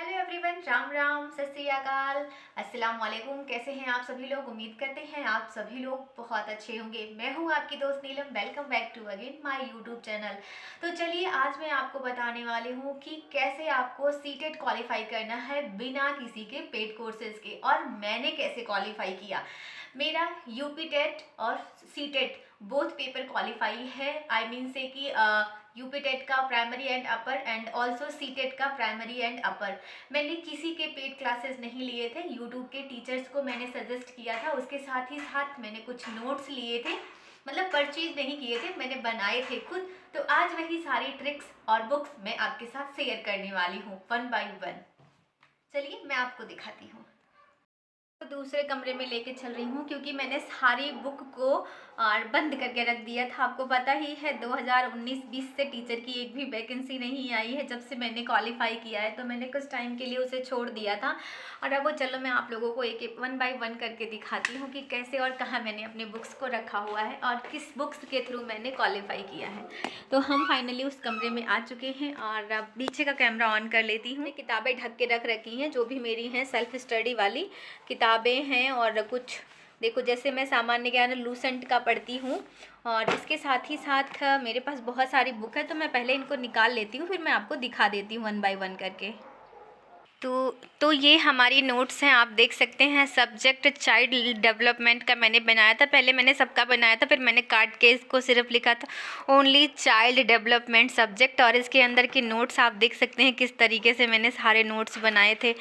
Hello everyone, Ram Ram, सत श्री अकाल, अस्सलाम वालेकुम। कैसे हैं आप सभी लोग? उम्मीद करते हैं आप सभी लोग बहुत अच्छे होंगे। मैं हूं आपकी दोस्त Neelam. Welcome back to again my YouTube channel. तो चलिए, आज मैं आपको बताने वाली हूं कि कैसे आपको सीटेट क्वालिफाई करना है बिना किसी के पेड कोर्सेज के, और मैंने कैसे क्वालिफाई किया। मेरा यूपी टेट और सीटेट बोथ पेपर क्वालिफाई है। आई मीन से कि यूपी टेट का primary and upper and also CTET का प्राइमरी एंड अपर। मैंने किसी के पेड क्लासेस नहीं लिए थे, यूट्यूब के टीचर्स को मैंने सजेस्ट किया था। उसके साथ ही साथ मैंने कुछ नोट्स लिए थे, मतलब परचेज नहीं किए थे, मैंने बनाए थे खुद। तो आज वही सारी ट्रिक्स और बुक्स मैं आपके साथ शेयर करने वाली हूँ वन बाय वन। चलिए मैं आपको दिखाती हूँ। तो दूसरे कमरे में लेके चल रही हूँ क्योंकि मैंने सारी बुक को बंद करके रख दिया था। आपको पता ही है 2019-20 से टीचर की एक भी वैकेंसी नहीं आई है। जब से मैंने क्वालिफाई किया है तो मैंने कुछ टाइम के लिए उसे छोड़ दिया था। और अब वो चलो मैं आप लोगों को एक एक वन बाय वन करके दिखाती हूँ कि कैसे और कहाँ मैंने अपने बुक्स को रखा हुआ है और किस बुक्स के थ्रू मैंने क्वालिफाई किया है। तो हम फाइनली उस कमरे में आ चुके हैं और अब पीछे का कैमरा ऑन कर लेती हूँ। किताबें ढक के रख रखी हैं जो भी मेरी हैं, सेल्फ स्टडी वाली किताबें हैं। और कुछ देखो, जैसे मैं सामान्य ज्ञान लूसेंट का पढ़ती हूँ और इसके साथ ही साथ मेरे पास बहुत सारी बुक है। तो मैं पहले इनको निकाल लेती हूँ, फिर मैं आपको दिखा देती हूँ वन बाय वन करके। तो ये हमारी नोट्स हैं, आप देख सकते हैं। सब्जेक्ट चाइल्ड डेवलपमेंट का मैंने बनाया था, पहले मैंने सबका बनाया था, फिर मैंने काट के इसको सिर्फ लिखा था ओनली चाइल्ड डेवलपमेंट सब्जेक्ट। और इसके अंदर की नोट्स आप देख सकते हैं किस तरीके से मैंने सारे नोट्स बनाए थे।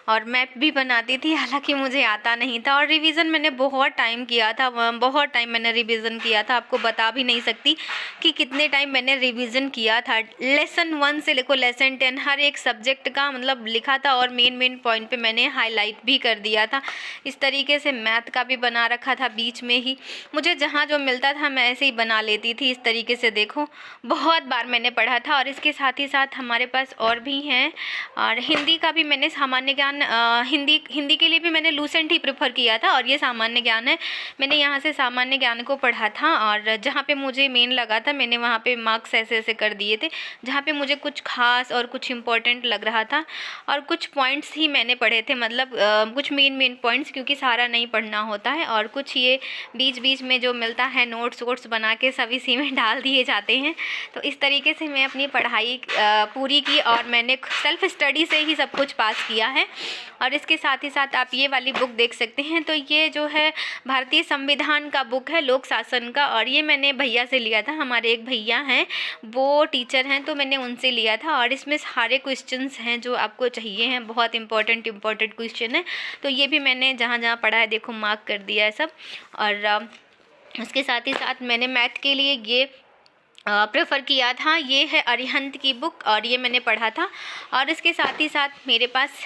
और मैप भी बनाती थी, हालांकि मुझे आता नहीं था। और रिवीजन मैंने बहुत टाइम किया था, बहुत टाइम मैंने रिवीजन किया था। आपको बता भी नहीं सकती कि कितने टाइम मैंने रिवीजन किया था। लेसन 1 से लेकर लेसन 10 हर एक सब्जेक्ट का मतलब लिखा था और मेन पॉइंट पे मैंने हाईलाइट भी कर दिया था। इस तरीके से मैथ का भी बना रखा था बीच में ही। मुझे जहाँ जो मिलता था मैं ऐसे ही बना लेती थी इस तरीके से। देखो, बहुत बार मैंने पढ़ा था। और इसके साथ ही साथ हमारे पास और भी हैं। और हिंदी का भी मैंने सामान्य ज्ञान, हिंदी के लिए भी मैंने लूसेंट ही प्रेफर किया था। और ये सामान्य ज्ञान है, मैंने यहाँ से सामान्य ज्ञान को पढ़ा था। और जहाँ पे मुझे मेन लगा था मैंने वहाँ पे मार्क्स ऐसे ऐसे कर दिए थे, जहाँ पे मुझे कुछ खास और कुछ इम्पोर्टेंट लग रहा था। और कुछ पॉइंट्स ही मैंने पढ़े थे, मतलब कुछ मेन पॉइंट्स, क्योंकि सारा नहीं पढ़ना होता है। और कुछ ये बीच बीच में जो मिलता है नोट्स वोट्स बना के सब इसी में डाल दिए जाते हैं। तो इस तरीके से मैं अपनी पढ़ाई पूरी की और मैंने सेल्फ स्टडी से ही सब कुछ पास किया है। और इसके साथ ही साथ आप ये वाली बुक देख सकते हैं। तो ये जो है भारतीय संविधान का बुक है, लोक शासन का। और ये मैंने भैया से लिया था, हमारे एक भैया हैं वो टीचर हैं, तो मैंने उनसे लिया था। और इसमें सारे क्वेश्चंस हैं जो आपको चाहिए हैं, बहुत इंपॉर्टेंट क्वेश्चन है। तो ये भी मैंने जहाँ जहाँ पढ़ा है देखो मार्क कर दिया है सब। और उसके साथ ही साथ मैंने मैथ के लिए ये प्रेफर किया था, ये है अरिहंत की बुक और ये मैंने पढ़ा था। और इसके साथ ही साथ मेरे पास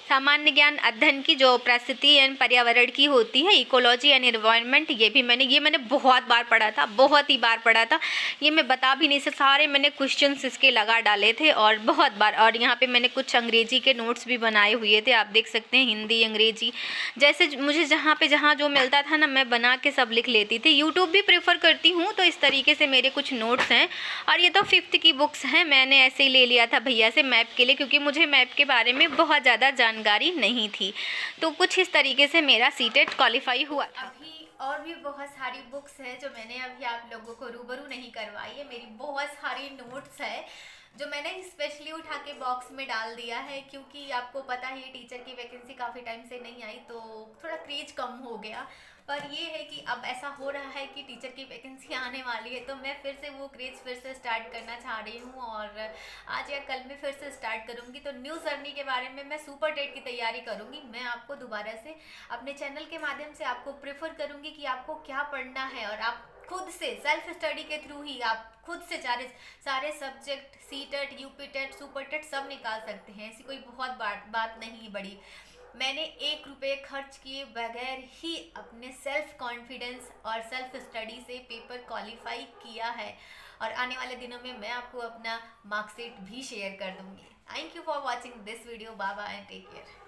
सामान्य ज्ञान अध्ययन की जो परिस्थिति एंड पर्यावरण की होती है, इकोलॉजी एंड एनवायरनमेंट, ये मैंने बहुत बार पढ़ा था, बहुत ही बार पढ़ा था। ये मैं बता भी नहीं सकती, सारे मैंने क्वेश्चंस इसके लगा डाले थे और बहुत बार। और यहाँ पे मैंने कुछ अंग्रेजी के नोट्स भी बनाए हुए थे, आप देख सकते हैं, हिंदी अंग्रेजी जैसे मुझे जहाँ जो मिलता था ना मैं बना के सब लिख लेती थी। यूट्यूब भी प्रेफर करती हूँ, तो इस तरीके से मेरे कुछ नोट्स हैं। और ये तो 5th की बुक्स हैं, मैंने ऐसे ही ले लिया था भैया से मैप के लिए, क्योंकि मुझे मैप के बारे में बहुत ज़्यादा जानकारी नहीं थी। तो कुछ इस तरीके से मेरा सीटेट क्वालिफाई हुआ था। अभी और भी बहुत सारी बुक्स हैं जो मैंने अभी आप लोगों को रूबरू नहीं करवाई है। मेरी बहुत सारी नोट्स है जो मैंने स्पेशली उठा के बॉक्स में डाल दिया है, क्योंकि आपको पता ही टीचर की वैकेंसी काफ़ी टाइम से नहीं आई तो थोड़ा क्रेज कम हो गया। पर ये है कि अब ऐसा हो रहा है कि टीचर की वैकेंसी आने वाली है, तो मैं फिर से वो क्रेज फिर से स्टार्ट करना चाह रही हूँ। और आज या कल में फिर से स्टार्ट करूँगी। तो न्यू जर्नी के बारे में मैं सुपर टेट की तैयारी करूँगी। मैं आपको दोबारा से अपने चैनल के माध्यम से आपको प्रेफर करूँगी कि आपको क्या पढ़ना है, और आप खुद से सेल्फ स्टडी के थ्रू ही आप खुद से सारे subject CTET, UP TET, super TET सब निकाल सकते हैं। ऐसी कोई बहुत बात नहीं है बड़ी। मैंने 1 रुपये खर्च किए बगैर ही अपने सेल्फ कॉन्फिडेंस और सेल्फ स्टडी से पेपर क्वालिफाई किया है। और आने वाले दिनों में मैं आपको अपना मार्कशीट भी शेयर कर दूंगी। Thank you for watching this video. Bye bye and take care.